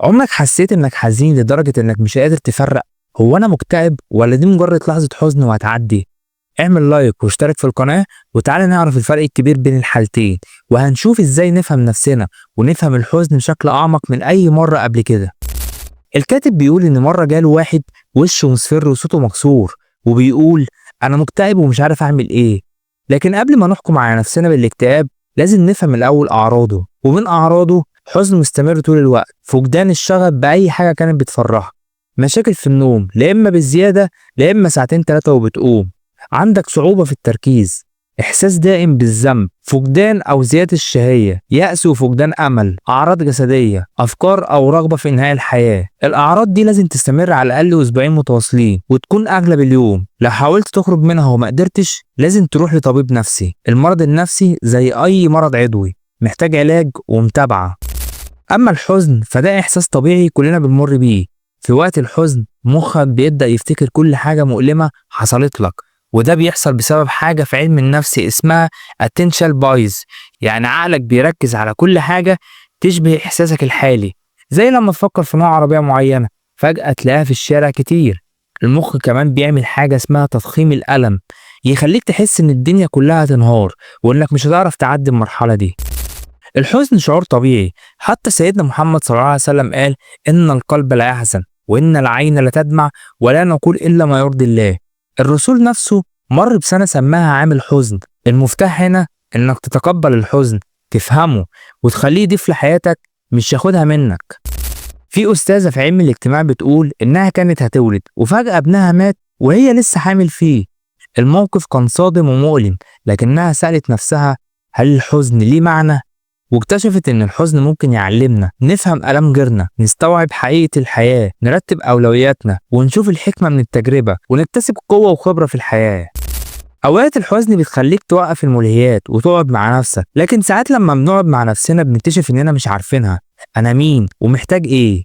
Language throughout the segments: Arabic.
عمرك حسيت إنك حزين لدرجة إنك مش قادر تفرق هو أنا مكتئب ولا دي مجرد لحظة حزن وهتعدي؟ اعمل لايك واشترك في القناة وتعالى نعرف الفرق الكبير بين الحالتين، وهنشوف ازاي نفهم نفسنا ونفهم الحزن بشكل أعمق من أي مرة قبل كده. الكاتب بيقول إن مرة جاله واحد وشه مصفر وصوته مكسور وبيقول أنا مكتئب ومش عارف أعمل إيه. لكن قبل ما نحكم على نفسنا بالاكتئاب لازم نفهم الأول أعراضه، ومن أعراضه حزن مستمر طول الوقت، فقدان الشغف بأي حاجة كانت بتفرحك، مشاكل في النوم لا إما بالزيادة لا إما ساعتين تلاتة وبتقوم، عندك صعوبة في التركيز، إحساس دائم بالذنب، فقدان أو زيادة الشهية، يأس وفقدان أمل، أعراض جسدية، أفكار أو رغبة في إنهاء الحياة. الأعراض دي لازم تستمر على الأقل أسبوعين متواصلين وتكون أغلب اليوم. لو حاولت تخرج منها وما قدرتش لازم تروح لطبيب نفسي. المرض النفسي زي أي مرض عضوي محتاج علاج ومتابعة. أما الحزن فده إحساس طبيعي كلنا بنمر بيه. في وقت الحزن مخك بيبدأ يفتكر كل حاجة مؤلمة حصلت لك، وده بيحصل بسبب حاجة في علم النفس اسمها attention bias، يعني عقلك بيركز على كل حاجة تشبه إحساسك الحالي. زي لما تفكر في نوع عربية معينة فجأة تلاقيها في الشارع كتير. المخ كمان بيعمل حاجة اسمها تضخيم الألم، يخليك تحس إن الدنيا كلها هتنهار وإنك مش هتعرف تعدي المرحلة دي. الحزن شعور طبيعي، حتى سيدنا محمد صلى الله عليه وسلم قال إن القلب لا يحزن وإن العين لا تدمع ولا نقول إلا ما يرضي الله. الرسول نفسه مر بسنة سماها عام الحزن. المفتاح هنا إنك تتقبل الحزن، تفهمه وتخليه يضيف لحياتك مش ياخدها منك. في أستاذة في علم الاجتماع بتقول إنها كانت هتولد وفجأة ابنها مات وهي لسه حامل فيه. الموقف كان صادم ومؤلم، لكنها سألت نفسها هل الحزن ليه معنى؟ واكتشفت إن الحزن ممكن يعلمنا نفهم ألم غيرنا، نستوعب حقيقة الحياة، نرتب أولوياتنا ونشوف الحكمة من التجربة ونكتسب قوة وخبرة في الحياة. أوقات الحزن بتخليك توقف الملهيات وتقعد مع نفسك، لكن ساعات لما بنقعد مع نفسنا بنكتشف إننا مش عارفينها، أنا مين ومحتاج إيه؟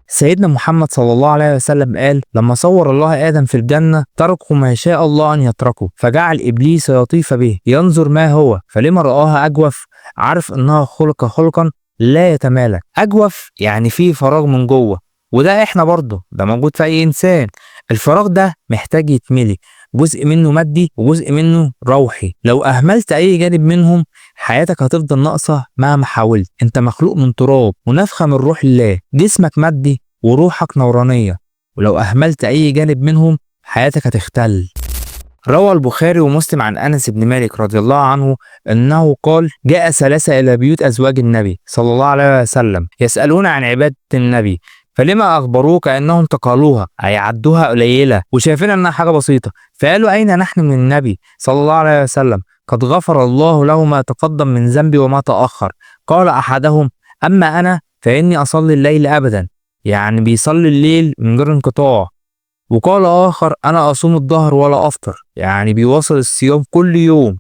سيدنا محمد صلى الله عليه وسلم قال لما صور الله آدم في الجنة تركه ما شاء الله أن يتركه، فجعل إبليس يطيف به ينظر ما هو، فلما رآها أجوف عرف إنها خلقا لا يتمالك. أجوف يعني فيه فراغ من جوه، وده إحنا برضه ده موجود في أي إنسان. الفراغ ده محتاج يتملي، جزء منه مادي وجزء منه روحي. لو أهملت أي جانب منهم حياتك هتفضل ناقصة مهما حاولت. أنت مخلوق من تراب ونفخة من روح الله، جسمك مادي وروحك نورانية، ولو أهملت أي جانب منهم حياتك هتختل. روى البخاري ومسلم عن أنس بن مالك رضي الله عنه أنه قال جاء ثلاثة إلى بيوت أزواج النبي صلى الله عليه وسلم يسألون عن عبادة النبي، فلما أخبروه كأنهم تقالوها أي عدوها قليلة وشايفين أنها حاجة بسيطة، فقالوا أين نحن من النبي صلى الله عليه وسلم؟ قد غفر الله له ما تقدم من ذنبي وما تأخر. قال أحدهم أما أنا فإني أصلي الليل أبدا، يعني بيصلي الليل من غير انقطاع. وقال آخر أنا أصوم الظهر ولا أفطر، يعني بيواصل الصيام كل يوم.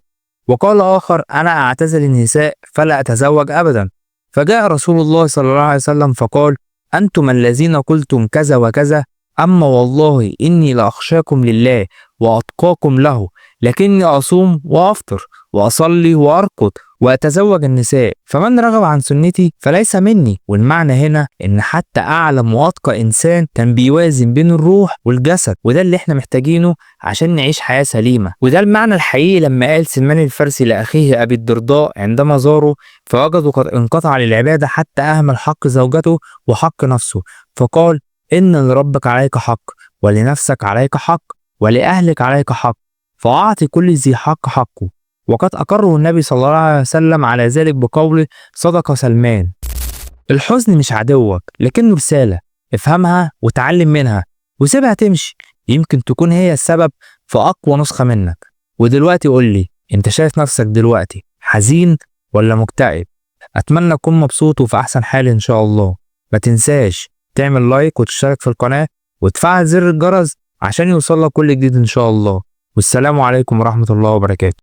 وقال آخر أنا أعتزل النساء فلا أتزوج أبدا. فجاء رسول الله صلى الله عليه وسلم فقال أنتم الذين قلتم كذا وكذا، أما والله إني لأخشاكم لله وأتقاكم له، لكني أصوم وأفطر وأصلي وأرقد وأتزوج النساء، فمن رغب عن سنتي فليس مني. والمعنى هنا إن حتى أعلم وأتقى إنسان كان بيوازن بين الروح والجسد، وده اللي إحنا محتاجينه عشان نعيش حياة سليمة. وده المعنى الحقيقي لما قال سلمان الفارسي لأخيه أبي الدرداء عندما زاره فوجدوا قد انقطع للعبادة حتى أهمل حق زوجته وحق نفسه، فقال إن لربك عليك حق ولنفسك عليك حق ولأهلك عليك حق، فأعطي كل ذي حق حقه. وقد أقره النبي صلى الله عليه وسلم على ذلك بقوله صدق سلمان. الحزن مش عدوك لكنه رسالة، افهمها وتعلم منها وسيبها تمشي، يمكن تكون هي السبب في أقوى نسخة منك. ودلوقتي قول لي انت شايف نفسك دلوقتي حزين ولا مكتئب؟ أتمنى تكون مبسوط وفي أحسن حال إن شاء الله. ما تنساش تعمل لايك وتشترك في القناة وتفعل زر الجرس عشان يوصلك كل جديد إن شاء الله. والسلام عليكم ورحمة الله وبركاته.